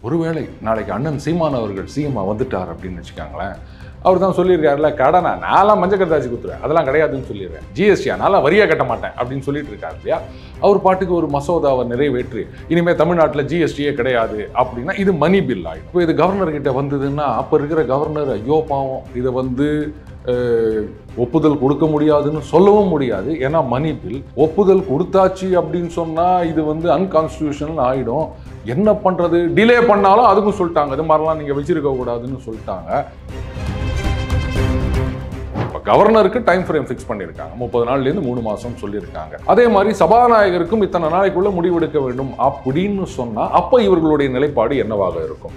ஒருவேளை நாளைக்கு அண்ணன் சீமான் அவர்கள் சிஎம் வந்துட்டார் அப்படின்னு வச்சுக்காங்களேன், அவர் தான் சொல்லியிருக்காருல, கடனா நான்லாம் மஞ்சள் கருத்தாச்சு குத்துறேன், அதெல்லாம் கிடையாதுன்னு சொல்லிடுறேன், ஜிஎஸ்டியா நான்லாம் வரியா கட்ட மாட்டேன் அப்படின்னு சொல்லிட்டு இருக்காரு இல்லையா. அவர் பாட்டுக்கு ஒரு மசோதாவை நிறைவேற்றி இனிமேல் தமிழ்நாட்டில் ஜிஎஸ்டியே கிடையாது அப்படின்னா இது மணி பில் ஆகிடும். இப்போ இது கவர்னர் கிட்ட வந்ததுன்னா அப்போ இருக்கிற கவர்னர் ஐயோ பாவம் இதை ஒப்புதல் கொடுக்க முடியாதுன்னு சொல்லவும் முடியாது. ஏன்னா மணி பில் ஒப்புதல் கொடுத்தாச்சு அப்படின்னு சொன்னா இது அன்கான்ஸ்டிடியூஷனல் ஆயிடும். என்ன பண்றது, டிலே பண்ணாலும் அதுக்கும் சொல்லிட்டாங்க, இது மாதிரிலாம் நீங்க வச்சிருக்க கூடாதுன்னு சொல்லிட்டாங்க. கவர்னருக்கு டைம் ஃப்ரேம் ஃபிக்ஸ் பண்ணியிருக்காங்க, 30 நாள்லேருந்து 3 மாதம் சொல்லியிருக்காங்க. அதே மாதிரி சபாநாயகருக்கும் இத்தனை நாளைக்குள்ள முடிவெடுக்க வேண்டும் அப்படின்னு சொன்னா அப்ப இவர்களுடைய நிலைப்பாடு என்னவாக இருக்கும்?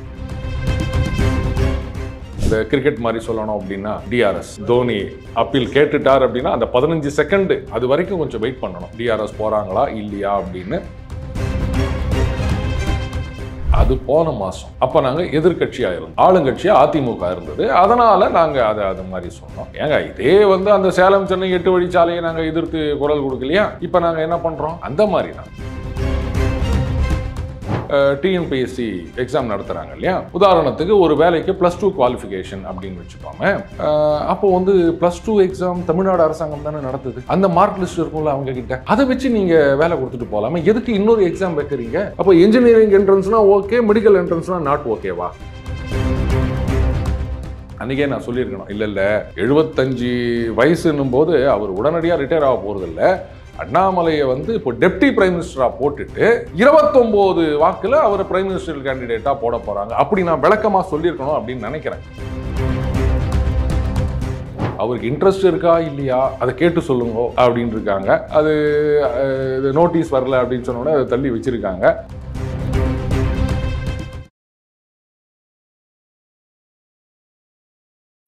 இந்த கிரிக்கெட் மாதிரி சொல்லணும் அப்படின்னா டிஆர்எஸ் தோனி அப்பீல் கேட்டுட்டார் அப்படின்னா அந்த 15 செகண்ட் அது வரைக்கும் கொஞ்சம் வெயிட் பண்ணணும், டிஆர்எஸ் போறாங்களா இல்லையா அப்படின்னு. அது போன மாசம் அப்ப நாங்க எதிர்கட்சியா இருந்தோம், ஆளுங்கட்சியா அதிமுக இருந்தது, அதனால நாங்க அது மாதிரி சொன்னோம். ஏங்க இதே அந்த சேலம் சென்னை 8 வழிச்சாலையை நாங்க எதிர்த்து குரல் கொடுக்கலையா, இப்ப நாங்க என்ன பண்றோம் அந்த மாதிரி தான். டிஎன்பிஎஸ்சி எக்ஸாம் நடத்துறாங்க இல்லையா, உதாரணத்துக்கு ஒரு வேலைக்கு +2 குவாலிஃபிகேஷன் அப்படின்னு வச்சுப்பாங்க. அப்போ +2 எக்ஸாம் தமிழ்நாடு அரசாங்கம் தானே நடத்துது, அந்த மார்க் லிஸ்ட் இருக்கும்ல அவங்க கிட்ட, அதை வச்சு நீங்க வேலை கொடுத்துட்டு போகலாமே, எதுக்கு இன்னொரு எக்ஸாம் வைக்கிறீங்க? அப்போ இன்ஜினியரிங் என்ட்ரன்ஸ்னா ஓகே, மெடிக்கல் என்ட்ரன்ஸ்னா நாட் ஓகேவா? அன்னைக்கே நான் சொல்லியிருக்கணும், இல்ல 75 வயசுன்னும் போது அவர் உடனடியாக ரிட்டையர் ஆக போறது இல்லை, அண்ணாமலையை இப்போ டெப்டி பிரைம் மினிஸ்டரா போட்டுட்டு 29 வாக்குல அவர் பிரைம் மினிஸ்டர் கேண்டிடேட்டா போட போறாங்க. அப்படி நான் விளக்கமா சொல்லியிருக்கணும் அப்படின்னு நினைக்கிறேன். அவருக்கு இன்ட்ரெஸ்ட் இருக்கா இல்லையா அதை கேட்டு சொல்லுங்க அப்படின்னு இருக்காங்க. அது நோட்டீஸ் வரல அப்படின்னு சொன்னோட அதை தள்ளி வச்சிருக்காங்க.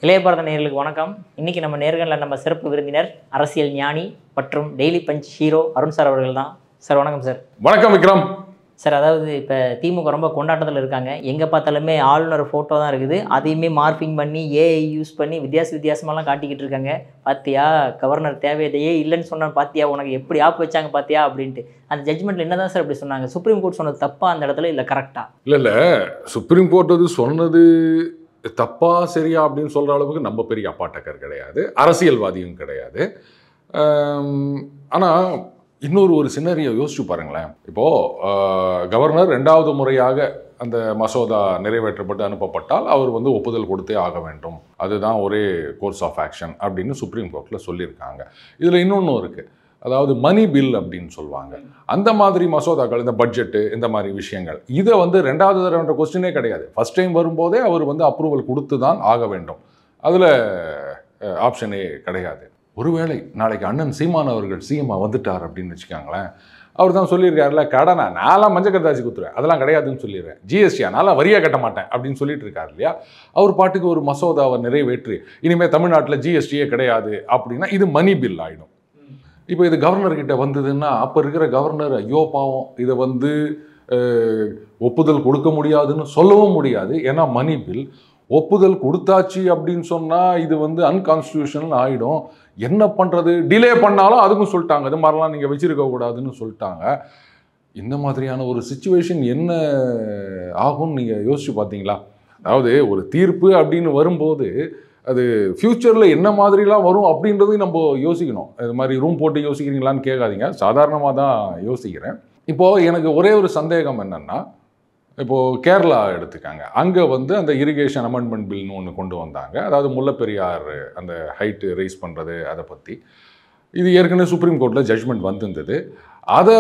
இளைய பாரத நேயர்களுக்கு வணக்கம். இன்னைக்கு நம்ம நேர்களில் நம்ம சிறப்பு விருந்தினர் அரசியல் ஞானி மற்றும் daily punch hero Arun sir அவர்கள் தான். சார் வணக்கம் சார். வணக்கம் விக்ரம் சார். அதாவது இப்போ திமுக ரொம்ப கொண்டாட்டத்தில் இருக்காங்க, எங்கே பார்த்தாலுமே ஆளுநர் ஃபோட்டோ தான் இருக்குது, அதையுமே மார்பிங் பண்ணி ஏஐ யூஸ் பண்ணி வித்தியாசமாலாம் காட்டிக்கிட்டு இருக்காங்க. பார்த்தியா கவர்னர் தேவையதையே இல்லைன்னு சொன்னான், பார்த்தியா உனக்கு எப்படி ஆப் வச்சாங்க பார்த்தியா அப்படின்ட்டு. அந்த ஜட்ஜ்மெண்ட்டில் என்ன தான் சார் இப்படி சொன்னாங்க? சுப்ரீம் கோர்ட் சொன்னது தப்பா அந்த இடத்துல, இல்லை கரெக்டா? இல்லை சுப்ரீம் கோர்ட் அது சொன்னது தப்பா சரியா அப்படின்னு சொல்ற அளவுக்கு நம்ம பெரிய அப்பாட்டக்கர் கிடையாது, அரசியல்வாதியும் கிடையாது. ஆனால் இன்னொரு சின்னரியை யோசிச்சு பாருங்களேன். இப்போ கவர்னர் 2வது முறையாக அந்த மசோதா நிறைவேற்றப்பட்டு அனுப்பப்பட்டால் அவர் ஒப்புதல் கொடுத்தே ஆக வேண்டும், அதுதான் ஒரே கோர்ஸ் ஆஃப் ஆக்ஷன் அப்படின்னு சுப்ரீம் கோர்ட்டில் சொல்லியிருக்காங்க. இதில் இன்னொன்று இருக்குது, அதாவது மணி பில் அப்படின்னு சொல்லுவாங்க. அந்த மாதிரி மசோதாக்கள், இந்த பட்ஜெட்டு, இந்த மாதிரி விஷயங்கள், இதை 2வது தடவைன்ற கொஸ்டினே கிடையாது. ஃபர்ஸ்ட் டைம் வரும்போதே அவர் அப்ரூவல் கொடுத்து தான் ஆக வேண்டும், அதில் ஆப்ஷனே கிடையாது. ஒருவேளை நாளைக்கு அண்ணன் சீமான் அவர்கள் சிஎம் வந்துட்டார் அப்படின்னு வச்சுக்காங்களேன், அவர் தான் சொல்லியிருக்காருல, கடனா நான்லாம் மஞ்சள் கருத்தாச்சு குத்துறேன், அதெல்லாம் கிடையாதுன்னு சொல்லிடுறேன், ஜிஎஸ்டியா நான்லாம் வரியா கட்ட மாட்டேன் அப்படின்னு சொல்லிட்டு இருக்காரு இல்லையா. அவர் பாட்டுக்கு ஒரு மசோதாவை நிறைவேற்றி இனிமேல் தமிழ்நாட்டில் ஜிஎஸ்டியே கிடையாது அப்படின்னா இது மணி பில் ஆகிடும். இப்போ இது கவர்னர் கிட்ட வந்ததுன்னா அப்போ இருக்கிற கவர்னர் ஐயோ பாவம் இதை ஒப்புதல் கொடுக்க முடியாதுன்னு சொல்லவும் முடியாது. ஏன்னா மணி பில் ஒப்புதல் கொடுத்தாச்சு அப்படின்னு சொன்னால் இது அன்கான்ஸ்டிடியூஷனல் ஆகிடும். என்ன பண்ணுறது, டிலே பண்ணாலும் அதுக்கும் சொல்லிட்டாங்க, இது மாதிரிலாம் நீங்கள் வச்சிருக்க கூடாதுன்னு சொல்லிட்டாங்க. இந்த மாதிரியான ஒரு சிச்சுவேஷன் என்ன ஆகும்னு நீங்கள் யோசிச்சு பார்த்தீங்களா? அதாவது ஒரு தீர்ப்பு அப்படின்னு வரும்போது அது ஃப்யூச்சரில் என்ன மாதிரிலாம் வரும் அப்படின்றதையும் நம்ம யோசிக்கணும். இது மாதிரி ரூம் போட்டு யோசிக்கிறீங்களான்னு கேட்காதீங்க, சாதாரணமாக தான் யோசிக்கிறேன். இப்போது எனக்கு ஒரே ஒரு சந்தேகம் என்னென்னா, இப்போது கேரளா எடுத்துக்காங்க, அங்கே அந்த இரிகேஷன் அமெண்ட்மெண்ட் பில்னு ஒன்று கொண்டு வந்தாங்க. அதாவது முல்லைப்பெரியார் அந்த ஹைட்டு ரைஸ் பண்ணுறது, அதை பற்றி இது ஏற்கனவே சுப்ரீம் கோர்ட்டில் ஜட்ஜ்மெண்ட் வந்திருந்தது. அதை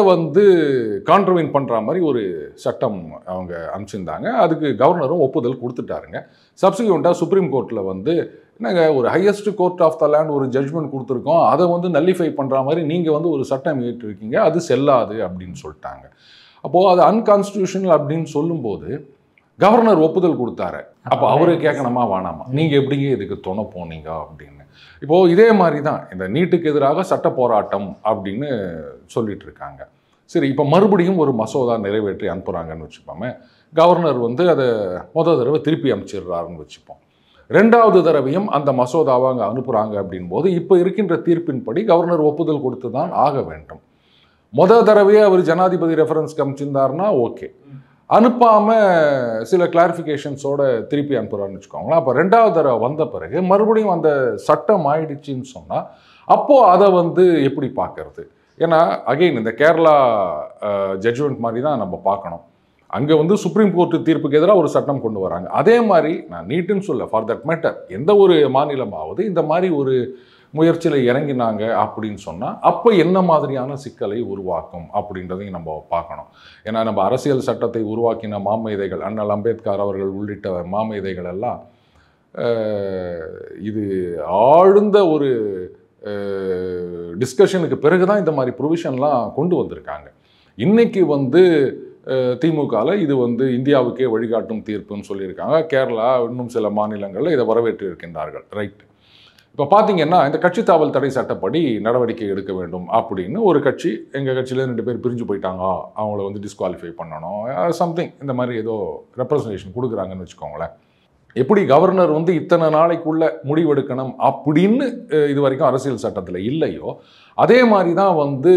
கான்ட்ரவைன் பண்ணுற மாதிரி ஒரு சட்டம் அவங்க அனுப்பிச்சிருந்தாங்க. அதுக்கு கவர்னரும் ஒப்புதல் கொடுத்துட்டாருங்க. சப்சிக்வெண்ட்டாக சுப்ரீம் கோர்ட்டில் நாங்கள் ஒரு highest court of the land ஒரு ஜட்ஜ்மெண்ட் கொடுத்துருக்கோம், அதை நல்லிஃபை பண்ணுற மாதிரி நீங்கள் ஒரு சட்டம் ஏற்றிருக்கீங்க, அது செல்லாது அப்படின்னு சொல்லிட்டாங்க. அப்போது அது அன்கான்ஸ்டிடியூஷனல் அப்படின்னு சொல்லும்போது கவர்னர் ஒப்புதல் கொடுத்தாரு, அப்போ அவரு கேட்கணுமா வேணாமா, நீங்கள் எப்படிங்க இதுக்கு துணை போனீங்க அப்படின்னு. இப்போது இதே மாதிரி தான் இந்த நீட்டுக்கு எதிராக சட்ட போராட்டம் அப்படின்னு சொல்லிட்டு இருக்காங்க. சரி, இப்போ மறுபடியும் ஒரு மசோதா நிறைவேற்றி அனுப்புகிறாங்கன்னு வச்சுப்போமே, கவர்னர் அதை முதல் தடவை திருப்பி அனுப்பிச்சிடுறாருன்னு வச்சுப்போம். 2வது தடவையும் அந்த மசோதாவை அங்கே அனுப்புகிறாங்க அப்படின்போது இப்போ இருக்கின்ற தீர்ப்பின்படி கவர்னர் ஒப்புதல் கொடுத்து தான் ஆக வேண்டும். முதல் தடவையே அவர் ஜனாதிபதி ரெஃபரன்ஸ்க்கு அனுப்பிச்சிருந்தாருன்னா ஓகே, அனுப்பாமல் சில கிளாரிஃபிகேஷன்ஸோட திருப்பி அனுப்புகிறான்னு வச்சுக்கோங்களேன். அப்போ 2வது தடவை வந்த பிறகு மறுபடியும் அந்த சட்டம் ஆயிடுச்சின்னு சொன்னால் அப்போது அதை வந்து எப்படி பார்க்கறது? ஏன்னா அகெயின் இந்த கேரளா ஜட்ஜ்மெண்ட் மாதிரி தான் நம்ம பார்க்கணும். அங்கே வந்து சுப்ரீம் கோர்ட்டு தீர்ப்புக்கு எதிராக ஒரு சட்டம் கொண்டு வராங்க. அதே மாதிரி நான் நீட்டுன்னு சொல்ல, ஃபார் தட் மேட்டர் எந்த ஒரு மாநிலமாவது இந்த மாதிரி ஒரு முயற்சியில் இறங்கினாங்க அப்படின்னு சொன்னால் அப்போ என்ன மாதிரியான சிக்கலை உருவாக்கும் அப்படின்றதையும் நம்ம பார்க்கணும். ஏன்னா நம்ம அரசியல் சட்டத்தை உருவாக்கின மாமேதைகள் அண்ணல் அம்பேத்கர் அவர்கள் உள்ளிட்ட மாமேதைகள் எல்லாம் இது ஆழ்ந்த ஒரு டிஸ்கஷனுக்கு பிறகு தான் இந்த மாதிரி ப்ரொவிஷன்லாம் கொண்டு வந்திருக்காங்க. இன்னைக்கு வந்து திமுகவில் இது வந்து இந்தியாவுக்கே வழிகாட்டும் தீர்ப்புன்னு சொல்லியிருக்காங்க. கேரளா இன்னும் சில மாநிலங்களில் இதை வரவேற்று இருக்கின்றார்கள். ரைட். இப்போ பார்த்தீங்கன்னா இந்த கட்சி தாவல் தடை சட்டப்படி நடவடிக்கை எடுக்க வேண்டும் அப்படின்னு ஒரு கட்சி, எங்கள் கட்சியில் 2 பேர் பிரிஞ்சு போயிட்டாங்க, அவங்கள வந்து டிஸ்குவாலிஃபை பண்ணணும், சம்திங் இந்த மாதிரி ஏதோ ரெப்ரசன்டேஷன் கொடுக்குறாங்கன்னு வச்சுக்கோங்களேன். எப்படி கவர்னர் வந்து இத்தனை நாளைக்குள்ள முடிவெடுக்கணும் அப்படின்னு இது வரைக்கும் அரசியல் சட்டத்தில் இல்லையோ, அதே மாதிரி தான் வந்து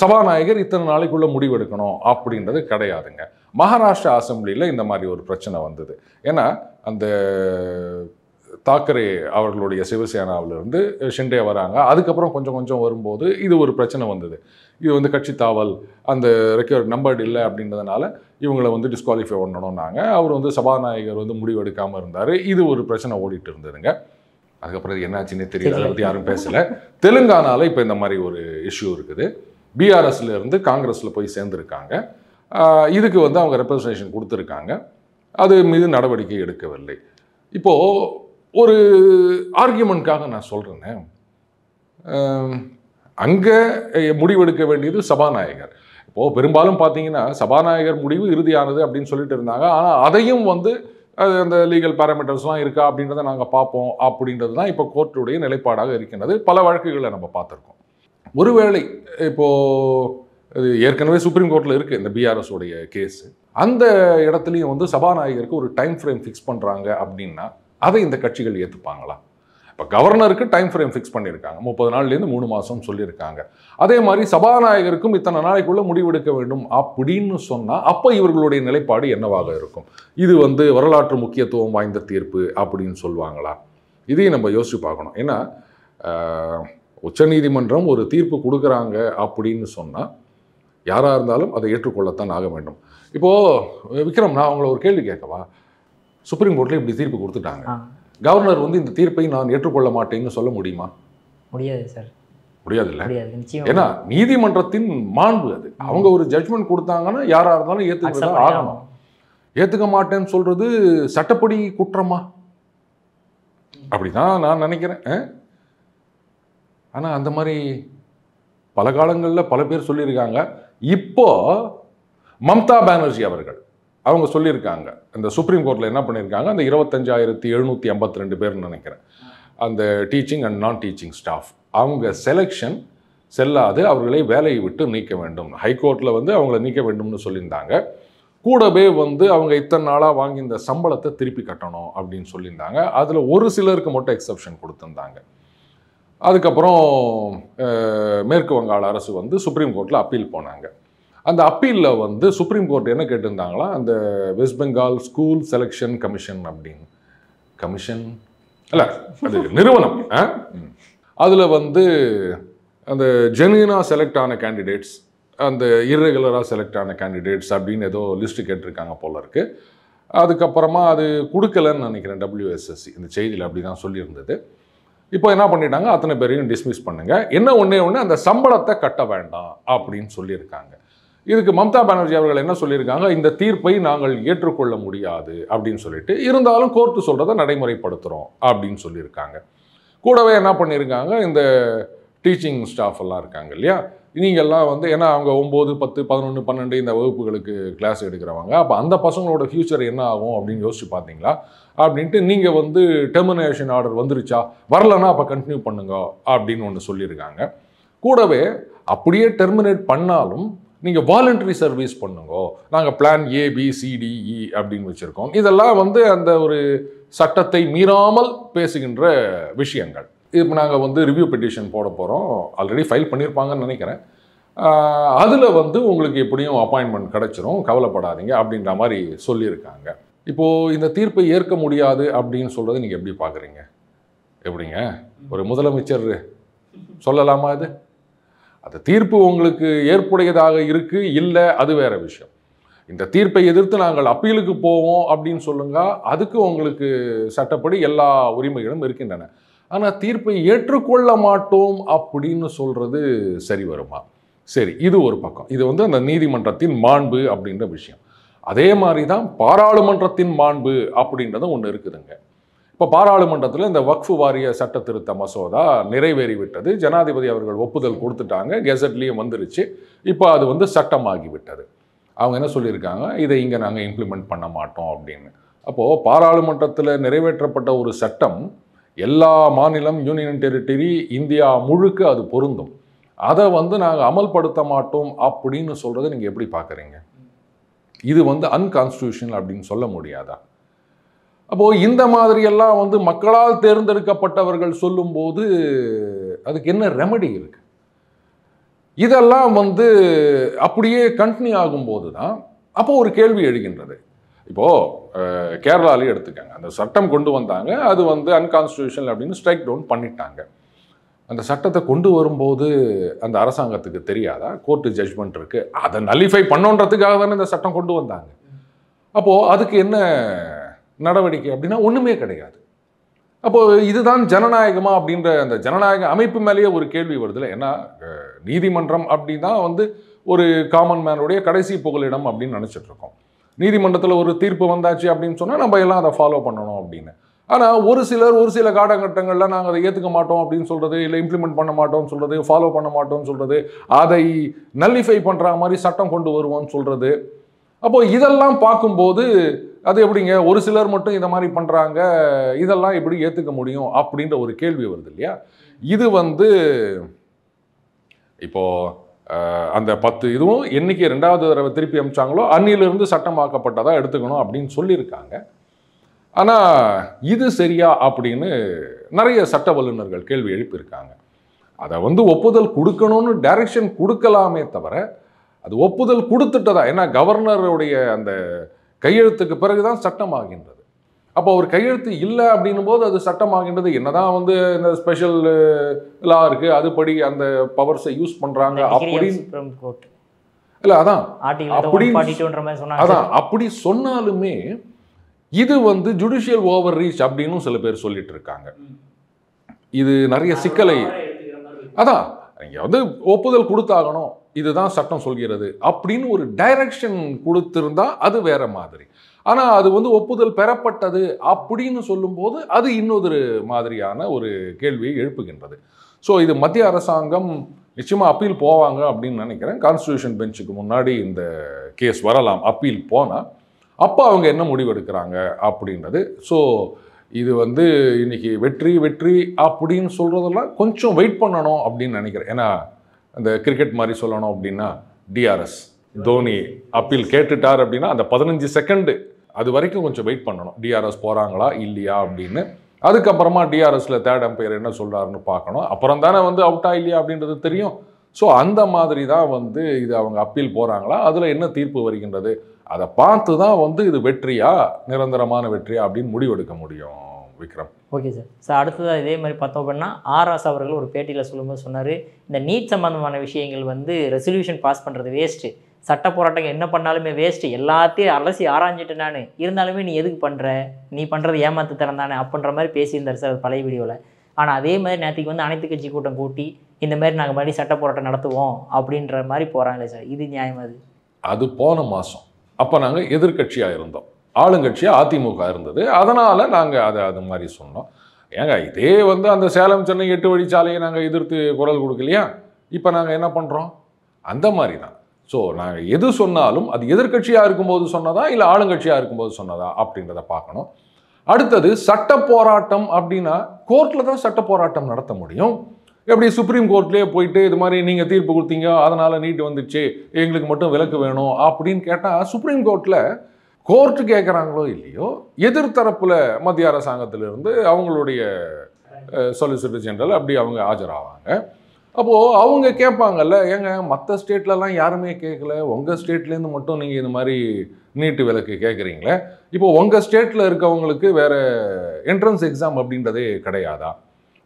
சபாநாயகர் இத்தனை நாளைக்குள்ள முடிவெடுக்கணும் அப்படின்றது கிடையாதுங்க. மகாராஷ்டிரா அசம்பிளியில் இந்த மாதிரி ஒரு பிரச்சனை வந்தது. ஏன்னா அந்த தாக்கரே அவர்களுடைய சிவசேனாவிலிருந்து ஷிண்டே வராங்க, அதுக்கப்புறம் கொஞ்சம் கொஞ்சம் வரும்போது இது ஒரு பிரச்சனை வந்தது. இது வந்து கட்சி தாவல் அந்த ரெக்யூர்ட் நம்பர்டு இல்லை அப்படின்றதுனால இவங்களை வந்து டிஸ்குவாலிஃபை பண்ணணும்னாங்க. அவர் வந்து சபாநாயகர் வந்து முடிவெடுக்காமல் இருந்தார். இது ஒரு பிரச்சனை ஓடிட்டு இருந்ததுங்க. அதுக்கப்புறம் இது என்னாச்சுன்னே தெரியல, அதை பற்றி யாரும் பேசலை. தெலுங்கானாவில் இப்போ இந்த மாதிரி ஒரு இஷ்யூ இருக்குது. பிஆர்எஸ்ல இருந்து காங்கிரஸில் போய் சேர்ந்துருக்காங்க. இதுக்கு வந்து அவங்க ரெப்ரசன்டேஷன் கொடுத்துருக்காங்க. அது மீது நடவடிக்கை எடுக்கவில்லை. இப்போது ஒரு ஆர்கியூமெண்ட்காக நான் சொல்கிறேன்னு, அங்கே முடிவெடுக்க வேண்டியது சபாநாயகர். இப்போது பெரும்பாலும் பார்த்தீங்கன்னா சபாநாயகர் முடிவு இறுதியானது அப்படின்னு சொல்லிட்டு இருந்தாங்க. ஆனால் அதையும் வந்து அந்த லீகல் பேராமீட்டர்ஸ்லாம் இருக்கா அப்படின்றத நாங்கள் பார்ப்போம் அப்படின்றது தான் இப்போ கோர்ட்டுடைய நிலைப்பாடாக இருக்கின்றது. பல வழக்குகளை நம்ம பார்த்துருக்கோம். ஒருவேளை இப்போது ஏற்கனவே சுப்ரீம் கோர்ட்டில் இருக்குது இந்த பிஆர்எஸ் உடைய கேஸு, அந்த இடத்துலையும் வந்து சபாநாயகருக்கு ஒரு டைம் ஃப்ரேம் ஃபிக்ஸ் பண்ணுறாங்க அப்படின்னா அதை இந்த கட்சிகள் ஏற்றுப்பாங்களா? இப்போ கவர்னருக்கு டைம் ஃப்ரேம் ஃபிக்ஸ் பண்ணியிருக்காங்க, 30 நாள்லேருந்து 3 மாதம் சொல்லியிருக்காங்க. அதே மாதிரி சபாநாயகருக்கும் இத்தனை நாளைக்குள்ளே முடிவெடுக்க வேண்டும் அப்படின்னு சொன்னால் அப்போ இவர்களுடைய நிலைப்பாடு என்னவாக இருக்கும்? இது வந்து வரலாற்று முக்கியத்துவம் வாய்ந்த தீர்ப்பு அப்படின்னு சொல்லுவாங்களா? இதையும் நம்ம யோசிச்சு பார்க்கணும். ஏன்னா உச்சநீதிமன்றம் ஒரு தீர்ப்பு கொடுக்குறாங்க அப்படின்னு சொன்னால் யாராக இருந்தாலும் அதை ஏற்றுக்கொள்ளத்தான் ஆக வேண்டும். இப்போது விக்ரம், நான் அவங்கள ஒரு கேள்வி கேட்கவா? சுப்ரீம் கோர்ட்டில் இப்படி தீர்ப்பு கொடுத்துட்டாங்க, கவர்னர் வந்து இந்த தீர்ப்பை நான் ஏற்றுக்கொள்ள மாட்டேன்னு சொல்ல முடியுமா? முடியாது சார். முடியாதுல்ல. ஏன்னா நீதிமன்றத்தின் மாண்பு அது. அவங்க ஒரு ஜட்ஜ்மெண்ட் கொடுத்தாங்கன்னா யாரா இருந்தாலும் ஏற்றுக்க ஆகணும். ஏற்றுக்க மாட்டேன்னு சொல்றது சட்டப்படி குற்றமா? அப்படிதான் நான் நினைக்கிறேன். ஆனால் அந்த மாதிரி பல காலங்களில் பல பேர் சொல்லியிருக்காங்க. இப்போ மம்தா பானர்ஜி அவர்கள் அவங்க சொல்லியிருக்காங்க, இந்த சுப்ரீம் கோர்ட்டில் என்ன பண்ணியிருக்காங்க, அந்த 25,752 பேர்னு நினைக்கிறேன், அந்த டீச்சிங் அண்ட் நான் டீச்சிங் ஸ்டாஃப் அவங்க செலெக்ஷன் செல்லாது, அவர்களை வேலையை விட்டு நீக்க வேண்டும். ஹைகோர்ட்டில் வந்து அவங்கள நீக்க வேண்டும்னு சொல்லியிருந்தாங்க. கூடவே வந்து அவங்க இத்தனை நாளாக வாங்கி இந்த சம்பளத்தை திருப்பி கட்டணும் அப்படின்னு சொல்லியிருந்தாங்க. அதில் ஒரு சிலருக்கு மட்டும் எக்ஸப்ஷன் கொடுத்துருந்தாங்க. அதுக்கப்புறம் மேற்கு வங்காள அரசு வந்து சுப்ரீம் கோர்ட்டில் அப்பீல் போனாங்க. அந்த அப்பீலில் வந்து சுப்ரீம் கோர்ட் என்ன கேட்டிருந்தாங்களா, அந்த west Bengal school selection commission அப்படின்னு, கமிஷன் இல்லை அது நிறுவனம், அதில் வந்து அந்த ஜென்யூனாக செலக்ட் ஆன கேண்டிடேட்ஸ், அந்த இர்ரெகுலராக செலக்ட் ஆன கேண்டிடேட்ஸ் அப்படின்னு ஏதோ லிஸ்ட்டு கேட்டிருக்காங்க போல இருக்குது. அதுக்கப்புறமா அது கொடுக்கலன்னு நினைக்கிறேன் WSSC, இந்த செய்தியில் அப்படி தான் சொல்லியிருந்தது. இப்போ என்ன பண்ணிட்டாங்க, அத்தனை பேரையும் டிஸ்மிஸ் பண்ணுங்க, என்ன ஒன்றே ஒன்று அந்த சம்பளத்தை கட்ட வேண்டாம் அப்படின்னு சொல்லியிருக்காங்க. இதுக்கு மம்தா பானர்ஜி அவர்கள் என்ன சொல்லியிருக்காங்க, இந்த தீர்ப்பை நாங்கள் ஏற்றுக்கொள்ள முடியாது அப்படின்னு சொல்லிட்டு, இருந்தாலும் கோர்ட்டு சொல்கிறத நடைமுறைப்படுத்துகிறோம் அப்படின்னு சொல்லியிருக்காங்க. கூடவே என்ன பண்ணியிருக்காங்க, இந்த டீச்சிங் ஸ்டாஃப் எல்லாம் இருக்காங்க இல்லையா, நீங்கள்லாம் வந்து ஏன்னா அவங்க 9, 10, 11, 12 இந்த வகுப்புகளுக்கு கிளாஸ் எடுக்கிறவங்க, அப்போ அந்த பசங்களோட ஃப்யூச்சர் என்ன ஆகும் அப்படின்னு யோசிச்சு பார்த்தீங்களா அப்படின்ட்டு, நீங்கள் வந்து டெர்மினேஷன் ஆர்டர் வந்துருச்சா, வரலன்னா அப்போ கண்டினியூ பண்ணுங்க அப்படின்னு ஒன்று சொல்லியிருக்காங்க. கூடவே அப்படியே டெர்மினேட் பண்ணாலும் நீங்கள் வாலண்டரி சர்வீஸ் பண்ணுங்க, நாங்கள் பிளான் ABCDE அப்படின்னு வச்சுருக்கோம். இதெல்லாம் வந்து அந்த ஒரு சட்டத்தை மீறாமல் பேசுகின்ற விஷயங்கள். இப்போ நாங்கள் வந்து ரிவ்யூ பெட்டிஷன் போட போகிறோம், ஆல்ரெடி ஃபைல் பண்ணியிருப்பாங்கன்னு நினைக்கிறேன். அதில் வந்து உங்களுக்கு எப்படியும் அப்பாயின்மெண்ட் கிடைச்சிரும், கவலைப்படாதீங்க அப்படின்ற மாதிரி சொல்லியிருக்காங்க. இப்போது இந்த தீர்ப்பை ஏற்க முடியாது அப்படின்னு சொல்கிறது நீங்கள் எப்படி பார்க்குறீங்க? எப்படிங்க ஒரு முதலமைச்சர் சொல்லலாமா? இது அந்த தீர்ப்பு உங்களுக்கு ஏற்புடையதாக இருக்குது இல்லை, அது வேற விஷயம். இந்த தீர்ப்பை எதிர்த்து நாங்கள் அப்பீலுக்கு போவோம் அப்படின்னு சொல்லுங்க, அதுக்கு உங்களுக்கு சட்டப்படி எல்லா உரிமைகளும் இருக்கின்றன. ஆனால் தீர்ப்பை ஏற்றுக்கொள்ள மாட்டோம் அப்படின்னு சொல்கிறது சரி வருமா? சரி, இது ஒரு பக்கம். இது வந்து அந்த நீதிமன்றத்தின் மாண்பு அப்படின்ற விஷயம். அதே மாதிரி தான் பாராளுமன்றத்தின் மாண்பு அப்படின்றது ஒன்று இருக்குதுங்க. இப்போ பாராளுமன்றத்தில் இந்த வக்ஃபு வாரிய சட்ட திருத்த மசோதா நிறைவேறிவிட்டது. ஜனாதிபதி அவர்கள் ஒப்புதல் கொடுத்துட்டாங்க, கெசட்லேயும் வந்துருச்சு. இப்போ அது வந்து சட்டமாகிவிட்டது. அவங்க என்ன சொல்லியிருக்காங்க, இதை இங்கே நாங்கள் இம்ப்ளிமெண்ட் பண்ண மாட்டோம் அப்படின்னு. அப்போது பாராளுமன்றத்தில் நிறைவேற்றப்பட்ட ஒரு சட்டம் எல்லா மாநிலம், யூனியன் டெரிட்டரி, இந்தியா முழுக்க அது பொருந்தும். அதை வந்து நாங்கள் அமல்படுத்த மாட்டோம் அப்படின்னு சொல்கிறத நீங்கள் எப்படி பார்க்குறீங்க? இது வந்து அன்கான்ஸ்டியூஷனல் அப்படின்னு சொல்ல முடியாதா? அப்போது இந்த மாதிரியெல்லாம் வந்து மக்களால் தேர்ந்தெடுக்கப்பட்டவர்கள் சொல்லும்போது அதுக்கு என்ன ரெமடி இருக்கு? இதெல்லாம் வந்து அப்படியே கண்டினியூ ஆகும்போது தான் அப்போ ஒரு கேள்வி எழுகின்றது. இப்போது கேரளாலே எடுத்துக்கங்க, அந்த சட்டம் கொண்டு வந்தாங்க, அது வந்து அன்கான்ஸ்டியூஷனல் அப்படின்னு ஸ்ட்ரைக் டவுன் பண்ணிட்டாங்க. அந்த சட்டத்தை கொண்டு வரும்போது அந்த அரசாங்கத்துக்கு தெரியாதா கோர்ட்டு ஜட்ஜ்மெண்ட் இருக்குது, அதை நலிஃபை பண்ணோன்றதுக்காக தானே இந்த சட்டம் கொண்டு வந்தாங்க. அப்போது அதுக்கு என்ன நடவடிக்கை அப்படின்னா ஒன்றுமே கிடையாது. அப்போது இதுதான் ஜனநாயகமா அப்படின்ற அந்த ஜனநாயக அமைப்பு மேலேயே ஒரு கேள்வி வருதுல்ல. ஏன்னா நீதிமன்றம் அப்படின்னா வந்து ஒரு காமன் மேனுடைய கடைசி புகலிடம் அப்படின்னு நினச்சிட்டு இருக்கோம். நீதிமன்றத்தில் ஒரு தீர்ப்பு வந்தாச்சு அப்படின்னு சொன்னால் நம்ம எல்லாம் அதை ஃபாலோ பண்ணணும் அப்படின்னு. ஆனால் ஒரு சிலர் ஒரு சில காலகட்டங்களில் நாங்கள் அதை ஏற்றுக்க மாட்டோம் அப்படின்னு சொல்கிறது, இல்லை இம்ப்ளிமெண்ட் பண்ண மாட்டோம்னு சொல்கிறது, ஃபாலோ பண்ண மாட்டோம்னு சொல்கிறது, அதை நல்லிஃபை பண்ணுற மாதிரி சட்டம் கொண்டு வருவோம்னு சொல்கிறது. அப்போது இதெல்லாம் பார்க்கும்போது அது எப்படிங்க ஒரு சிலர் மட்டும் இதை மாதிரி பண்ணுறாங்க, இதெல்லாம் எப்படி ஏற்றுக்க முடியும் அப்படின்ற ஒரு கேள்வி வருது இல்லையா? இது வந்து இப்போது அந்த 10 இதுவும் என்னைக்கு 2வது தடவை திருப்பி அமிச்சாங்களோ அன்னிலிருந்து சட்டமாக்கப்பட்டதாக எடுத்துக்கணும் அப்படின்னு சொல்லியிருக்காங்க. ஆனால் இது சரியா அப்படின்னு நிறைய சட்ட வல்லுநர்கள் கேள்வி எழுப்பியிருக்காங்க. அதை வந்து ஒப்புதல் கொடுக்கணும்னு டைரக்ஷன் கொடுக்கலாமே தவிர அது ஒப்புதல் கொடுத்துட்டதா, ஏன்னா கவர்னருடைய அந்த கையெழுத்துக்கு பிறகுதான் சட்டமாகின்றது. அப்போ ஒரு கையெழுத்து இல்லை அப்படின்னும் போது அது சட்டமாகின்றது. என்னதான் வந்து இந்த ஸ்பெஷல் லா இருக்கு, அதுபடி அந்த பவர்ஸை யூஸ் பண்றாங்க அப்படின்னு இல்லை, அதான் அப்படி சொன்னாலுமே இது வந்து ஜுடிஷியல் ஓவர் ரீச் அப்படின்னு சில பேர் சொல்லிட்டு இருக்காங்க. இது நிறைய சிக்கலை, அதான் நீங்க வந்து ஒப்புதல் கொடுத்தாகணும், இதுதான் சட்டம் சொல்கிறது அப்படின்னு ஒரு டைரக்ஷன் கொடுத்திருந்தா அது வேற மாதிரி. ஆனால் அது வந்து ஒப்புதல் பெறப்பட்டது அப்படின்னு சொல்லும்போது அது இன்னொரு மாதிரியான ஒரு கேள்வியை எழுப்புகின்றது. ஸோ இது மத்திய அரசாங்கம் நிச்சயமாக அப்பீல் போவாங்க அப்படின்னு நினைக்கிறேன். கான்ஸ்டியூஷன் பெஞ்சுக்கு முன்னாடி இந்த கேஸ் வரலாம், அப்பீல் போனால் அப்போ அவங்க என்ன முடிவெடுக்கிறாங்க அப்படின்றது. ஸோ இது வந்து இன்னைக்கு வெற்றி வெற்றி அப்படின்னு சொல்கிறதெல்லாம் கொஞ்சம் வெயிட் பண்ணணும் அப்படின்னு நினைக்கிறேன். ஏன்னா அந்த கிரிக்கெட் மாதிரி சொல்லணும் அப்படின்னா டிஆர்எஸ் தோனி அப்பீல் கேட்டுட்டார் அப்படின்னா அந்த 15 செகண்டு அது வரைக்கும் கொஞ்சம் வெயிட் பண்ணணும், டிஆர்எஸ் போகிறாங்களா இல்லையா அப்படின்னு. அதுக்கப்புறமா டிஆர்எஸ்ல தேர்ட் அம்பையர் என்ன சொல்கிறாருன்னு பார்க்கணும். அப்புறம் தானே வந்து அவுட்டா இல்லையா அப்படின்றது தெரியும். ஸோ அந்த மாதிரி தான் வந்து இது அவங்க அப்பீல் போகிறாங்களா, அதில் என்ன தீர்ப்பு வருகின்றது, அதை பார்த்து தான் வந்து இது வெற்றியா நிரந்தரமான வெற்றியா அப்படின்னு முடிவெடுக்க முடியும். Vikram, okay sir. அடுத்ததாக இதே மாதிரி பார்த்தோம் அப்படின்னா ஆர்எஸ் அவர்கள் ஒரு பேட்டியில் சொல்லும்போது சொன்னார், இந்த நீட் சம்பந்தமான விஷயங்கள் வந்து ரெசல்யூஷன் பாஸ் பண்ணுறது வேஸ்ட்டு, சட்ட போராட்டம் என்ன பண்ணாலுமே வேஸ்ட்டு, எல்லாத்தையும் அலசி ஆராய்ஞ்சிட்டு நான் இருந்தாலுமே நீ எதுக்கு பண்ணுற, நீ பண்ணுறது ஏமாத்து தரம் தானே அப்படின்ற மாதிரி பேசியிருந்தார் சார் பழைய வீடியோவில். ஆனால் அதே மாதிரி நேற்றுக்கு வந்து அனைத்து கட்சி கூட்டம் கூட்டி இந்த மாதிரி நாங்கள் மறுபடியும் சட்ட போராட்டம் நடத்துவோம் அப்படின்ற மாதிரி போகிறாங்களே சார், இது நியாயமா? அது போன மாதம் அப்போ நாங்கள் எதிர்கட்சியாக இருந்தோம், ஆளுங்கட்சியாக அதிமுக இருந்தது, அதனால் நாங்கள் அதை அது மாதிரி சொன்னோம். ஏங்க இதே வந்து அந்த சேலம் சென்னை 8 வழிச்சாலையை நாங்கள் எதிர்த்து குரல் கொடுக்கலையா, இப்போ நாங்கள் என்ன பண்ணுறோம் அந்த மாதிரி தான். ஸோ நாங்கள் எது சொன்னாலும் அது எதிர்கட்சியாக இருக்கும்போது சொன்னதா இல்லை ஆளுங்கட்சியாக இருக்கும்போது சொன்னதா அப்படின்றத பார்க்கணும். அடுத்தது சட்ட போராட்டம் அப்படின்னா கோர்ட்டில் தான் சட்ட போராட்டம் நடத்த முடியும். எப்படி சுப்ரீம் கோர்ட்லேயே போயிட்டு இது மாதிரி நீங்கள் தீர்ப்பு கொடுத்தீங்க அதனால் நீட் வந்துச்சு எங்களுக்கு மட்டும் விலக்கு வேணும் அப்படின்னு கேட்டால் சுப்ரீம் கோர்ட்டில் கோர்ட்டு கேட்குறாங்களோ இல்லையோ எதிர்த்தரப்பில் மத்திய அரசாங்கத்திலிருந்து அவங்களுடைய சொலிசிட்டர் ஜெனரல் அப்படி அவங்க ஆஜராவாங்க. அப்போது அவங்க கேட்பாங்கல்ல, ஏங்க மற்ற ஸ்டேட்லலாம் யாருமே கேட்கல, உங்கள் ஸ்டேட்லேருந்து மட்டும் நீங்கள் இது மாதிரி நீட்டு விலக்கு கேட்குறீங்களே, இப்போ உங்கள் ஸ்டேட்டில் இருக்கவங்களுக்கு வேறு என்ட்ரன்ஸ் எக்ஸாம் அப்படின்றதே கிடையாதா?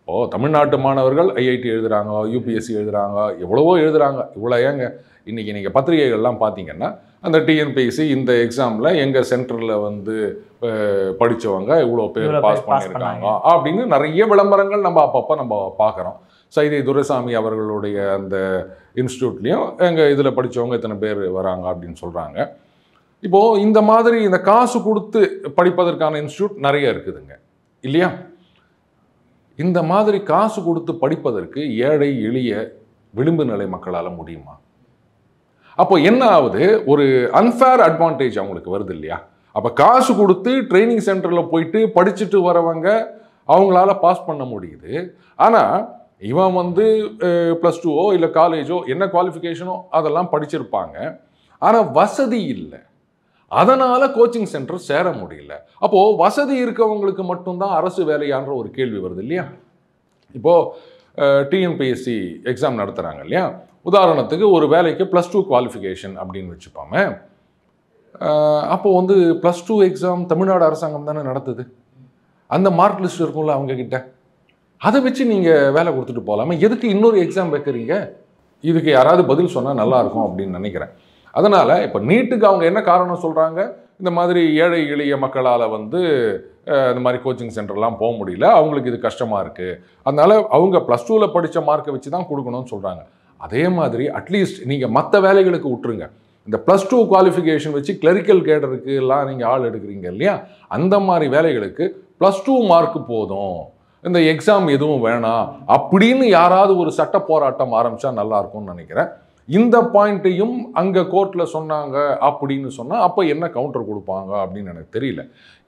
இப்போது தமிழ்நாட்டு மாணவர்கள் ஐஐடி எழுதுகிறாங்க, யூபிஎஸ்சி எழுதுகிறாங்க, எவ்வளவோ எழுதுகிறாங்க. இவ்வளோ ஏங்க இன்றைக்கி நீங்கள் பத்திரிகைகள்லாம் பார்த்தீங்கன்னா அந்த டிஎன்பிஎஸ்சி இந்த எக்ஸாமில் எங்கள் சென்டரில் வந்து படித்தவங்க இவ்வளோ பேர் பாஸ் பண்ணியிருக்காங்க அப்படின்னு நிறைய விளம்பரங்கள் நம்ம அப்பப்போ நம்ம பார்க்குறோம். சைதை துரைசாமி அவர்களுடைய அந்த இன்ஸ்டியூட்லேயும் எங்கள் இதில் படித்தவங்க இத்தனை பேர் வராங்க அப்படின்னு சொல்கிறாங்க. இப்போது இந்த மாதிரி இந்த காசு கொடுத்து படிப்பதற்கான இன்ஸ்டியூட் நிறைய இருக்குதுங்க இல்லையா? இந்த மாதிரி காசு கொடுத்து படிப்பதற்கு ஏழை எளிய விளிம்பு நிலை மக்களால் முடியுமா? அப்போ என்ன ஆகுது, ஒரு அன்ஃபேர் அட்வான்டேஜ் அவங்களுக்கு வருது இல்லையா? அப்போ காசு கொடுத்து ட்ரைனிங் சென்டரில் போயிட்டு படிச்சுட்டு வரவங்க அவங்களால பாஸ் பண்ண முடியுது. ஆனால் இவன் வந்து +2ஓ இல்லை காலேஜோ என்ன குவாலிஃபிகேஷனோ அதெல்லாம் படிச்சிருப்பாங்க, ஆனால் வசதி இல்லை, அதனால் கோச்சிங் சென்டர் சேர முடியல. அப்போது வசதி இருக்கவங்களுக்கு மட்டும்தான் அரசு வேலையான்ற ஒரு கேள்வி வருது இல்லையா? இப்போது டிஎன்பிஎஸ்சி எக்ஸாம் நடத்துகிறாங்க இல்லையா? உதாரணத்துக்கு ஒரு வேலைக்கு +2 குவாலிஃபிகேஷன் அப்படின்னு வச்சுப்பாமே. அப்போது வந்து +2 எக்ஸாம் தமிழ்நாடு அரசாங்கம் தானே நடத்துது. அந்த மார்க் லிஸ்ட் இருக்கும்ல அவங்கக்கிட்ட, அதை வச்சு நீங்கள் வேலை கொடுத்துட்டு போகலாமே. எதுக்கு இன்னொரு எக்ஸாம் வைக்கிறீங்க? இதுக்கு யாராவது பதில் சொன்னால் நல்லாயிருக்கும் அப்படின்னு நினைக்கிறேன். அதனால் இப்போ நீட்டுக்கு அவங்க என்ன காரணம் சொல்கிறாங்க, இந்த மாதிரி ஏழை எளிய மக்களால் வந்து இந்த மாதிரி கோச்சிங் சென்டர்லாம் போக முடியல, அவங்களுக்கு இது கஷ்டமாக இருக்குது, அதனால் அவங்க +2ல் படித்த மார்க்கை வச்சு தான் கொடுக்கணும்னு சொல்கிறாங்க. அதே மாதிரி அட்லீஸ்ட் நீங்கள் மற்ற வேலைகளுக்கு விட்டுருங்க, இந்த +2 குவாலிஃபிகேஷன் வச்சு கிளரிக்கல் கேடருக்கு எல்லாம் நீங்கள் ஆள் எடுக்கிறீங்க இல்லையா, அந்த மாதிரி வேலைகளுக்கு +2 மார்க் போதும், இந்த எக்ஸாம் எதுவும் வேணாம் அப்படின்னு யாராவது ஒரு சட்ட போராட்டம் ஆரம்பித்தா நல்லாயிருக்கும்னு நினைக்கிறேன். இந்த பாயிண்ட்டையும் அங்கே கோர்ட்டில் சொன்னாங்க அப்படின்னு சொன்னால் அப்போ என்ன கவுண்டர் கொடுப்பாங்க அப்படின்னு எனக்கு தெரியல.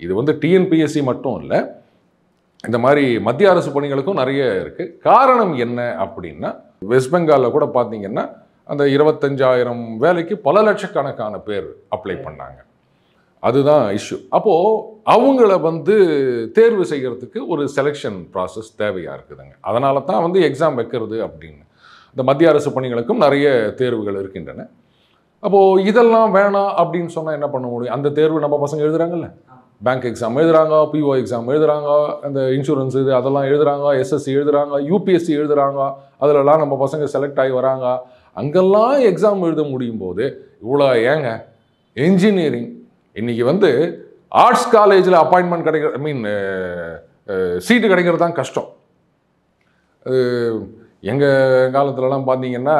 இது வந்து டிஎன்பிஎஸ்சி மட்டும் இல்லை, இந்த மாதிரி மத்திய அரசு பணிகளுக்கும் நிறைய இருக்குது. காரணம் என்ன அப்படின்னா, வெஸ்ட் பெங்காலில் கூட பார்த்தீங்கன்னா அந்த 25,000 வேலைக்கு பல லட்சக்கணக்கான பேர் அப்ளை பண்ணாங்க. அதுதான் இஷ்யூ. அப்போது அவங்கள வந்து தேர்வு செய்கிறதுக்கு ஒரு செலெக்ஷன் ப்ராசஸ் தேவையாக இருக்குதுங்க. அதனால தான் வந்து எக்ஸாம் வைக்கிறது அப்படின்னு. இந்த மத்திய அரசு பணிகளுக்கும் நிறைய தேர்வுகள் இருக்கின்றன. அப்போது இதெல்லாம் வேணாம் அப்படின்னு சொன்னால் என்ன பண்ண முடியும்? அந்த தேர்வு நம்ம பசங்க எழுதுகிறாங்கல்ல, பேங்க் எக்ஸாம் எழுதுகிறாங்க, பிஓ எக்ஸாம் எழுதுகிறாங்க, அந்த இன்சூரன்ஸ் இது அதெல்லாம் எழுதுகிறாங்க, எஸ்எஸ்சி எழுதுகிறாங்க, யூபிஎஸ்சி எழுதுகிறாங்க, அதிலெல்லாம் நம்ம பசங்க செலக்ட் ஆகி வராங்க. அங்கெல்லாம் எக்ஸாம் எழுத முடியும் போது இவ்வளோ ஏங்க என்ஜினியரிங் இன்றைக்கி வந்து ஆர்ட்ஸ் காலேஜில் அப்பாயின்மெண்ட் கிடைக்கிற சீட்டு கிடைக்கிறது தான் கஷ்டம். எங்கள் காலத்துலலாம் பார்த்தீங்கன்னா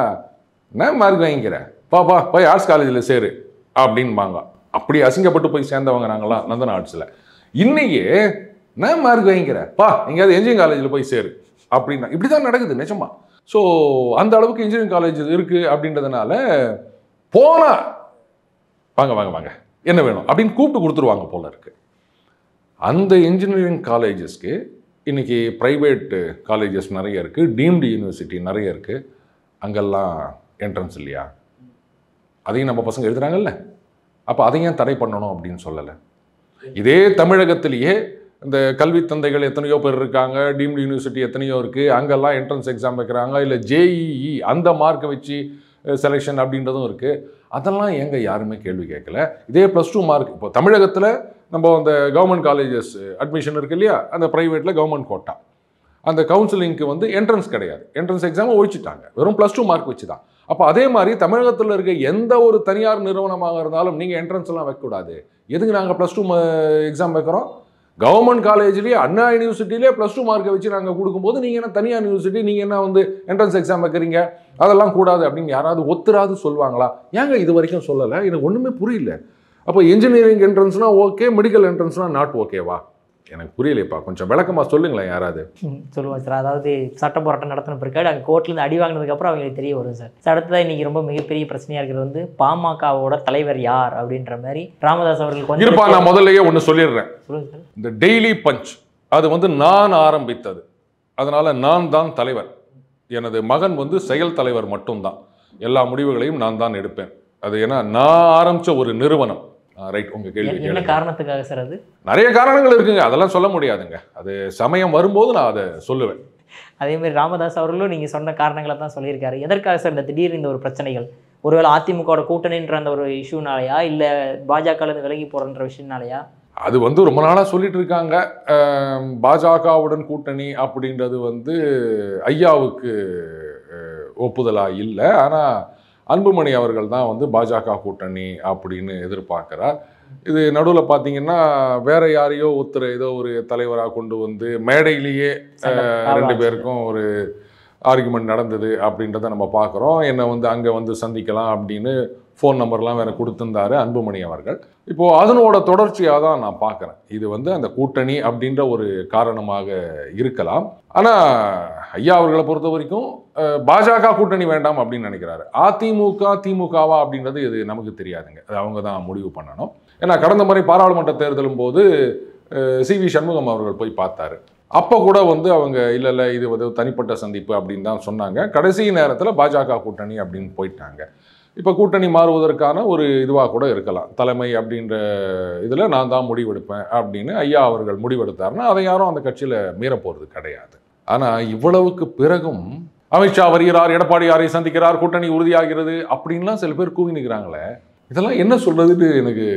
என்ன மார்க் வாங்கிக்கிறேன் பாப்பா போய் ஆர்ட்ஸ் காலேஜில் சேரு அப்படின்பாங்க. அப்படி அசிங்கப்பட்டு போய் சேர்ந்தவங்க நாங்களாம் நந்தன ஆர்ட்ஸில். இன்னைக்கு என்ன மார்க் வாங்கிக்கிறேன் பா எங்கேயாவது என்ஜினியரிங் காலேஜில் போய் சேரு அப்படின்னா இப்படி தான் நடக்குது நிஜமா. ஸோ அந்த அளவுக்கு இன்ஜினியரிங் காலேஜ் இருக்குது அப்படின்றதுனால போனால் வாங்க வாங்க வாங்க என்ன வேணும் அப்படின்னு கூப்பிட்டு கொடுத்துருவாங்க போல இருக்குது. அந்த இன்ஜினியரிங் காலேஜஸ்க்கு இன்றைக்கி ப்ரைவேட் காலேஜஸ் நிறைய இருக்குது, டீம்டு யூனிவர்சிட்டி நிறைய இருக்குது, அங்கெல்லாம் என்ட்ரன்ஸ் இல்லையா? அதையும் நம்ம பசங்க எழுதுகிறாங்கல்ல, அப்போ அதையும் தடை பண்ணணும் அப்படின்னு சொல்லலை. இதே தமிழகத்திலேயே இந்த கல்வி தந்தைகள் எத்தனையோ பேர் இருக்காங்க, டீம்டு யூனிவர்சிட்டி எத்தனையோ இருக்குது, அங்கெல்லாம் என்ட்ரன்ஸ் எக்ஸாம் வைக்கிறாங்க, இல்லை ஜேஇஇ அந்த மார்க்கை வச்சு செலெக்ஷன் அப்படின்றதும் இருக்குது. அதெல்லாம் எங்கே யாருமே கேள்வி கேட்கல. இதே +2 மார்க் இப்போ தமிழகத்தில் நம்ம அந்த கவர்மெண்ட் காலேஜஸ் அட்மிஷன் இருக்குது இல்லையா, அந்த ப்ரைவேட்டில் கவர்மெண்ட் கோட்டா, அந்த கவுன்சிலிங்க்கு வந்து என்ட்ரன்ஸ் கிடையாது, என்ட்ரன்ஸ் எக்ஸாமை ஒழிச்சிட்டாங்க, வெறும் +2 மார்க் வச்சு தான். அப்போ அதே மாதிரி தமிழகத்தில் இருக்க எந்த ஒரு தனியார் நிறுவனமாக இருந்தாலும் நீங்கள் என்ட்ரன்ஸ் எல்லாம் வைக்கக்கூடாது. எதுக்கு நாங்கள் +2 எக்ஸாம் வைக்கிறோம்? கவர்மெண்ட் காலேஜ்லேயே அண்ணா யூனிவர்சிட்டியிலே +2 மார்க்கை வச்சு நாங்கள் கொடுக்கும்போது நீங்கள் என்ன தனியார் யூனிவர்சிட்டி நீங்கள் என்ன வந்து என்ட்ரன்ஸ் எக்ஸாம் வைக்கிறீங்க, அதெல்லாம் கூடாது அப்படின்னு யாராவது ஒத்துராது சொல்லுவாங்களா? ஏங்க இது வரைக்கும் சொல்லலை, எனக்கு ஒன்றுமே புரியல. அப்போ இன்ஜினியரிங் என்ட்ரன்ஸ்னால் ஓகே, மெடிக்கல் என்ட்ரன்ஸ்னால் நாட் ஓகேவா? எனக்கு புரியலைப்பா, கொஞ்சம் விளக்கமாக சொல்லுங்களேன் யாராவது. சொல்லுவோம் சார். அதாவது சட்ட போராட்டம் நடத்தின பிற்காடு அங்கே கோர்ட்லேருந்து அடி வாங்கினதுக்கப்புறம் அவங்களுக்கு தெரிய வரும் சார். அடுத்ததான் இன்றைக்கி ரொம்ப மிகப்பெரிய பிரச்சனையாக இருக்கிறது வந்து பாமகவோட தலைவர் யார் அப்படின்ற மாதிரி ராமதாஸ் அவர்கள் இருப்பா. நான் முதல்லையே ஒன்று சொல்லிடுறேன். சொல்லுங்கள் சார். இந்த டெய்லி பஞ்ச் அது வந்து நான் ஆரம்பித்தது, அதனால் நான் தான் தலைவர். எனது மகன் வந்து செயல் தலைவர் மட்டும்தான், எல்லா முடிவுகளையும் நான் தான் எடுப்பேன். அது ஏன்னா நான் ஆரம்பித்த ஒரு நிறுவனம். ரைட், உங்கள் கேள்வி என்ன காரணத்துக்காக சார்? அது நிறைய காரணங்கள் இருக்குங்க, அதெல்லாம் சொல்ல முடியாதுங்க. அது சமயம் வரும்போது நான் அதை சொல்லுவேன். அதேமாதிரி ராமதாஸ் அவர்களும் நீங்கள் சொன்ன காரணங்களை தான் சொல்லியிருக்காரு. எதற்காக சார் இந்த திடீர் இந்த ஒரு பிரச்சனைகள்? ஒருவேளை அதிமுகவோட கூட்டணின்ற அந்த ஒரு இஷ்யூனாலையா, இல்லை பாஜகலேருந்து விலகி போகிறன்ற விஷயம்னாலையா? அது வந்து ரொம்ப நாளாக சொல்லிட்டு இருக்காங்க. பாஜகவுடன் கூட்டணி அப்படின்றது வந்து ஐயாவுக்கு ஒப்புதலாக இல்லை. ஆனால் அன்புமணி அவர்கள் தான் வந்து பாஜக கூட்டணி அப்படின்னு எதிர்பார்க்கிறார். இது நடுவில் பார்த்தீங்கன்னா வேற யாரையோ ஒருத்தர் ஏதோ ஒரு தலைவராக கொண்டு வந்து மேடையிலேயே 2 பேருக்கும் ஒரு ஆர்குமெண்ட் நடந்தது அப்படின்றத நம்ம பார்க்குறோம். என்னை வந்து அங்கே வந்து சந்திக்கலாம் அப்படின்னு ஃபோன் நம்பர்லாம் வேற கொடுத்துருந்தாரு அன்புமணி அவர்கள். இப்போது அதனோட தொடர்ச்சியாக தான் நான் பார்க்குறேன். இது வந்து அந்த கூட்டணி அப்படின்ற ஒரு காரணமாக இருக்கலாம். ஆனால் ஐயா அவர்களை பொறுத்த வரைக்கும் பாஜக கூட்டணி வேண்டாம் அப்படின்னு நினைக்கிறாரு. அதிமுக திமுகவா அப்படின்றது இது நமக்கு தெரியாதுங்க. அது அவங்க தான் முடிவு பண்ணணும். ஏன்னா கடந்த முறை பாராளுமன்ற தேர்தலும் போது CV சண்முகம் அவர்கள் போய் பார்த்தாரு. அப்போ கூட வந்து அவங்க இல்லை இது வந்து தனிப்பட்ட சந்திப்பு அப்படின்னு தான் சொன்னாங்க. கடைசி நேரத்தில் பாஜக கூட்டணி அப்படின்னு போயிட்டாங்க. இப்போ கூட்டணி மாறுவதற்கான ஒரு இதுவாக கூட இருக்கலாம். தலைமை அப்படின்ற இதில் நான் தான் முடிவெடுப்பேன் அப்படின்னு ஐயா அவர்கள் முடிவெடுத்தாருன்னா அதை யாரும் அந்த கட்சியில் மீறப்போகிறது கிடையாது. ஆனால் இவ்வளவுக்கு பிறகும் அமித்ஷா வருகிறார், எடப்பாடியாரை சந்திக்கிறார், கூட்டணி உறுதியாகிறது அப்படின்லாம் சில பேர் கூவி நிற்கிறாங்களே. இதெல்லாம் என்ன சொல்றதுன்னு எனக்கு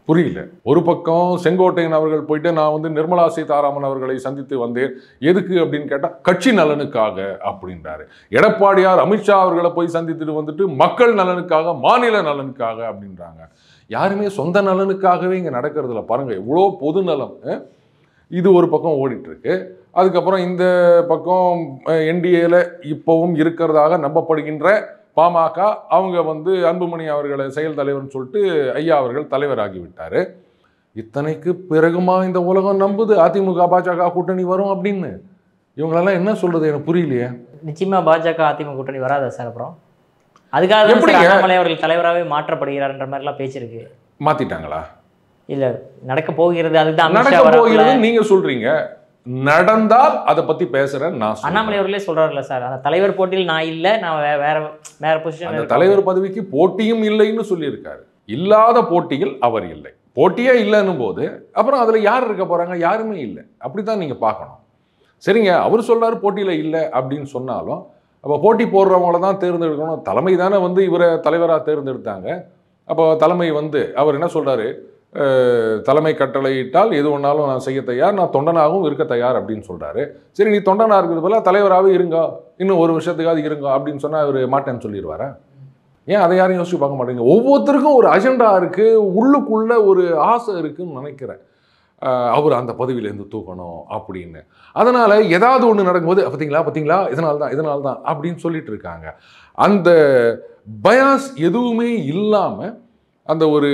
புரியல. ஒரு பக்கம் செங்கோட்டையன் அவர்கள் போயிட்டு நான் வந்து நிர்மலா சீதாராமன் அவர்களை சந்தித்து வந்தேன், எதுக்கு அப்படின்னு கேட்டால் கட்சி நலனுக்காக அப்படின்றாரு. எடப்பாடியார் அமித்ஷா அவர்களை போய் சந்தித்துட்டு வந்துட்டு மக்கள் நலனுக்காக, மாநில நலனுக்காக அப்படின்றாங்க. யாருமே சொந்த நலனுக்காகவே இங்கே நடக்கிறதுல பாருங்க, எவ்வளோ பொது நலம். இது ஒரு பக்கம் ஓடிட்டு இருக்கு. அதுக்கப்புறம் இந்த பக்கம் NDAல இப்பவும் இருக்கிறதாக நம்பப்படுகின்ற பாமக அவங்க வந்து அன்புமணி அவர்களை செயல் தலைவர்னு சொல்லிட்டு ஐயா அவர்கள் தலைவராகிவிட்டாரு. இத்தனைக்கு பிறகுமா இந்த உலகம் நம்புது அதிமுக பாஜக கூட்டணி வரும் அப்படின்னு? இவங்களெல்லாம் என்ன சொல்றது எனக்கு புரியலையே. நிச்சயமா பாஜக அதிமுக கூட்டணி வராதா சார்? அப்புறம் அதுக்காக அண்ணாமலை அவர்கள் தலைவராகவே மாற்றப்படுகிறார்ன்ற மாதிரிலாம் பேச்சு இருக்கு. மாத்திட்டாங்களா? இல்ல நடக்க போகிறது, அதுதான் நடக்க போகிறது நீங்க சொல்றீங்க. நடந்தால் அதை பத்தி பேசுறேன் நான். அண்ணாமலை அவர்களே சொல்றாருல்ல சார், அந்த தலைவர் போட்டியில் நான் இல்லை, நான் வேற பொசிஷன். அந்த தலைவர் பதவிக்கு போட்டியும் இல்லைன்னு சொல்லியிருக்காரு. இல்லாத போட்டியில் அவர் இல்லை. போட்டியே இல்லைன்னும் போது அப்புறம் அதுல யார் இருக்க போறாங்க? யாருமே இல்லை. அப்படித்தான் நீங்க பார்க்கணும். சரிங்க, அவர் சொல்றாரு போட்டியில இல்லை அப்படின்னு சொன்னாலும் அப்போ போட்டி போடுறவங்கள தான் தேர்ந்தெடுக்கணும். தலைமை தானே வந்து இவரை தலைவராக தேர்ந்தெடுத்தாங்க. அப்போ தலைமை வந்து அவர் என்ன சொல்றாரு, தலைமை கட்டளையிட்டால் எது ஒன்றாலும் நான் செய்ய தயார், நான் தொண்டனாகவும் இருக்க தயார் அப்படின்னு சொல்றாரு. சரி, நீ தொண்டனா இருக்கிறது போல தலைவராகவே இருங்க, இன்னும் 1 வருஷத்துக்காவது இருங்க அப்படின்னு சொன்னா அவர் மாட்டேன்னு சொல்லிடுவாரா? ஏன் அதை யாரும் யோசிச்சு பார்க்க மாட்டேங்க? ஒவ்வொருத்தருக்கும் ஒரு அஜெண்டா இருக்கு, உள்ளுக்குள்ள ஒரு ஆசை இருக்குன்னு நினைக்கிறேன். அவர் அந்த பதவியிலேருந்து தூக்கணும் அப்படின்னு. அதனால ஏதாவது ஒன்று நடக்கும்போது பார்த்தீங்களா இதனால தான் அப்படின்னு சொல்லிட்டு இருக்காங்க. அந்த பயாஸ் எதுவுமே இல்லாமல், அந்த ஒரு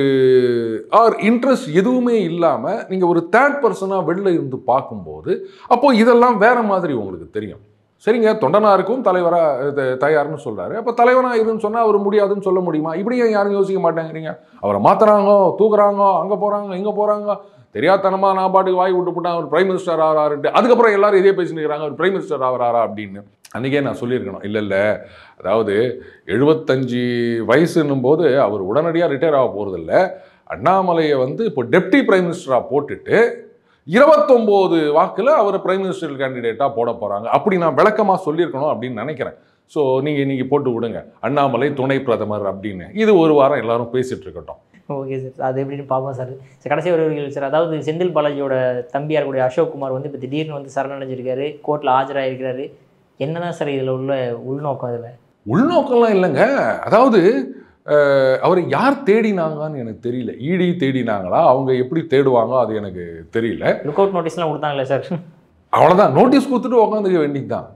இன்ட்ரெஸ்ட் எதுவுமே இல்லாமல் நீங்கள் ஒரு தேர்ட் பர்சனாக வெளில இருந்து பார்க்கும்போது அப்போ இதெல்லாம் வேற மாதிரி உங்களுக்கு தெரியும். சரிங்க, தொண்டனாருக்கும் தலைவராக தயார்னு சொல்கிறாரு. அப்போ தலைவனாக இருன்னு சொன்னால் அவர் முடியாதுன்னு சொல்ல முடியுமா? இப்படியும் யாரும் யோசிக்க மாட்டேங்கிறீங்க. அவரை மாற்றுறாங்க, தூக்குறாங்க, அங்கே போகிறாங்க, இங்கே போகிறாங்க, தெரியாதனமா நான் பாட்டுக்கு வாய் விட்டு போட்டேன் அவர் பிரைம் மினிஸ்டர் ஆகிறாருன்ட்டு. அதுக்கப்புறம் எல்லாரும் இதே பேசிட்டு இருக்கிறாங்க, அவர் பிரைம் மினிஸ்டர் ஆகிறாரா அப்படின்னு. அன்றைக்கே நான் சொல்லியிருக்கணும், இல்லை அதாவது 75 வயசுன்னும் போது அவர் உடனடியாக ரிட்டையர் ஆக போகிறதில்ல. அண்ணாமலையை வந்து இப்போ டெப்டி பிரைம் மினிஸ்டராக போட்டுட்டு 29 வாக்கில் அவர் பிரைம் மினிஸ்டர் கேண்டிடேட்டாக போட போகிறாங்க. அப்படி நான் விளக்கமாக சொல்லியிருக்கணும் அப்படின்னு நினைக்கிறேன். ஸோ நீங்கள் இன்றைக்கி போட்டு விடுங்க அண்ணாமலை துணை பிரதமர் அப்படின்னு. இது ஒரு வாரம் எல்லாரும் பேசிகிட்டு இருக்கட்டும். ஓகே சார், அது எப்படின்னு பார்ப்போம் சார். கடைசி ஒரு சார், அதாவது செந்தில் பாலாஜியோட தம்பியார் கூடிய அசோக் குமார் வந்து இப்போ திடீர்னு வந்து சரணடைஞ்சிருக்காரு, கோர்ட்டில் ஆஜராகிருக்கிறாரு. என்னதான் சார் இதில் உள்ள உள்நோக்கம்? இதில் உள்நோக்கம்லாம் இல்லைங்க. அதாவது அவரை யார் தேடினாங்கன்னு எனக்கு தெரியல. இடி தேடினாங்களா, அவங்க எப்படி தேடுவாங்க அது எனக்கு தெரியல. லுக் அவுட் நோட்டீஸ்லாம் கொடுத்தாங்களே சார்? அவ்வளோதான், நோட்டீஸ் கொடுத்துட்டு உட்காந்துக்க வேண்டியது தான்.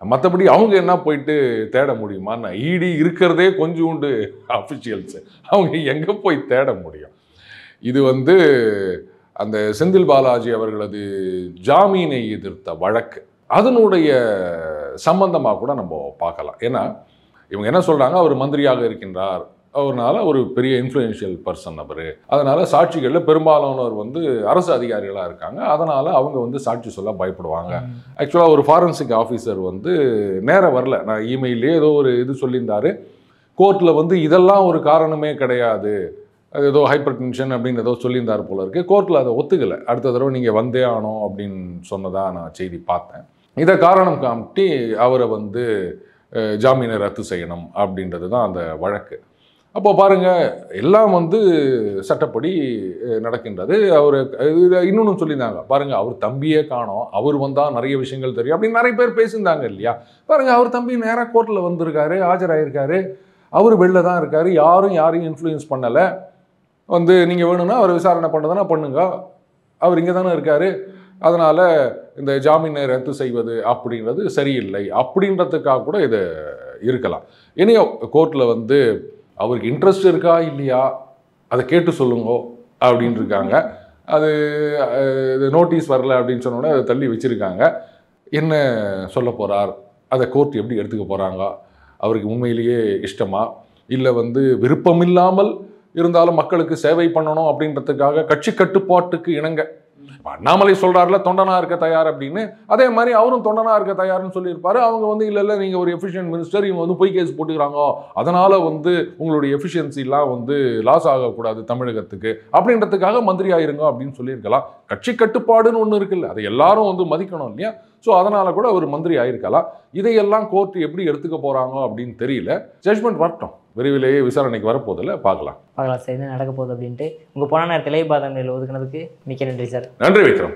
மற்றபடி அவங்க என்ன போயிட்டு தேட முடியுமான்னு? இடி இருக்கிறதே கொஞ்சோண்டு அஃபிஷியல்ஸு, அவங்க எங்கே போய் தேட முடியும்? இது வந்து அந்த செந்தில் பாலாஜி அவர்களது ஜாமீனை எதிர்த்த வழக்கு, அதனுடைய சம்பந்தமாக கூட நம்ம பார்க்கலாம். ஏன்னா இவங்க என்ன சொல்கிறாங்க, அவர் மந்திரியாக இருக்கின்றார், அவர்னால ஒரு பெரிய இன்ஃப்ளூயன்ஷியல் பர்சன் அவர், அதனால் சாட்சிகளில் பெரும்பாலானவர் வந்து அரசு அதிகாரிகளாக இருக்காங்க, அதனால் அவங்க வந்து சாட்சி சொல்ல பயப்படுவாங்க. ஆக்சுவலாக ஒரு ஃபாரன்சிக் ஆஃபீஸர் வந்து நேராக வரல, நான் இமெயிலே ஏதோ ஒரு இது சொல்லியிருந்தார். கோர்ட்டில் வந்து இதெல்லாம் ஒரு காரணமே கிடையாது, அது ஏதோ ஹைப்பர் டென்ஷன் அப்படின்னு ஏதோ சொல்லியிருந்தார் போல இருக்குது. கோர்ட்டில் அதை ஒத்துக்கலை. அடுத்த தடவை நீங்கள் வந்தே ஆனோம் அப்படின்னு சொன்னதாக நான் செய்தி பார்த்தேன். இதை காரணம் காட்டி அவரை வந்து ஜாமீனை ரத்து செய்யணும் அப்படின்றது தான் அந்த வழக்கு. அப்போ பாருங்க, எல்லாம் வந்து சட்டப்படி நடக்கின்றது. அவர் இன்னொன்று சொல்லியிருந்தாங்க பாருங்க, அவர் தம்பியே காணோம், அவர் வந்தால் நிறைய விஷயங்கள் தெரியும் அப்படின்னு நிறைய பேர் பேசியிருந்தாங்க இல்லையா. பாருங்க, அவர் தம்பி நேராக கோர்ட்டில் வந்திருக்காரு, ஆஜராயிருக்காரு, அவர் வெளில தான் இருக்காரு, யாரையும் இன்ஃப்ளூயன்ஸ் பண்ணலை. வந்து நீங்கள் வேணும்னா அவர் விசாரணை பண்ணுறதுனா பண்ணுங்க, அவர் இங்கே தானே இருக்காரு, அதனால் இந்த ஜாமீனை ரத்து செய்வது அப்படின்றது சரியில்லை அப்படின்றதுக்காக கூட இது இருக்கலாம். இனியோ கோர்ட்டில் வந்து அவருக்கு இன்ட்ரெஸ்ட் இருக்கா இல்லையா அதை கேட்டு சொல்லுங்க அப்படின்னு இருக்காங்க. அது நோட்டீஸ் வரல அப்படின்னு சொன்னோன்னே அதை தள்ளி வச்சுருக்காங்க. என்ன சொல்ல போகிறார், அதை கோர்ட் எப்படி எடுத்துக்க போகிறாங்க, அவருக்கு உண்மையிலேயே இஷ்டமா இல்லை வந்து விருப்பமில்லாமல் இருந்தாலும் மக்களுக்கு சேவை பண்ணணும் அப்படின்றதுக்காக கட்சி கட்டுப்பாட்டுக்கு இணங்க அண்ணாமலை சொல்றாருல தொண்டனா இருக்க தயார் அப்படின்னு, அதே மாதிரி அவரும் தொண்டனா இருக்க தயார்னு சொல்லியிருப்பாரு. அவங்க வந்து இல்லை நீங்கள் ஒரு எஃபிஷியன்ட் மினிஸ்டர், இவங்க வந்து பொய் கேஸ் போட்டுக்கிறாங்க, அதனால வந்து உங்களுடைய எஃபிஷியன்சிலாம் வந்து லாஸ் ஆகக்கூடாது தமிழகத்துக்கு அப்படின்றதுக்காக மந்திரி ஆயிருங்க அப்படின்னு சொல்லியிருக்கலாம். கட்சி கட்டுப்பாடுன்னு ஒன்று இருக்குல்ல, அதை எல்லாரும் வந்து மதிக்கணும் இல்லையா. ஸோ அதனால கூட அவர் மந்திரி ஆயிருக்கலாம். இதையெல்லாம் கோர்ட் எப்படி எடுத்துக்க போறாங்க அப்படின்னு தெரியல. ஜட்ஜ்மெண்ட் வரட்டும், விரைவிலேயே விசாரணைக்கு வரப்போதில்ல, பார்க்கலாம் சார் என்ன நடக்க போகுது அப்படின்ட்டு. உங்கள் போன நேரத்தில் பாதம் ஒதுக்குனதுக்கு மிக்க நன்றி சார். நன்றி விக்ரம்.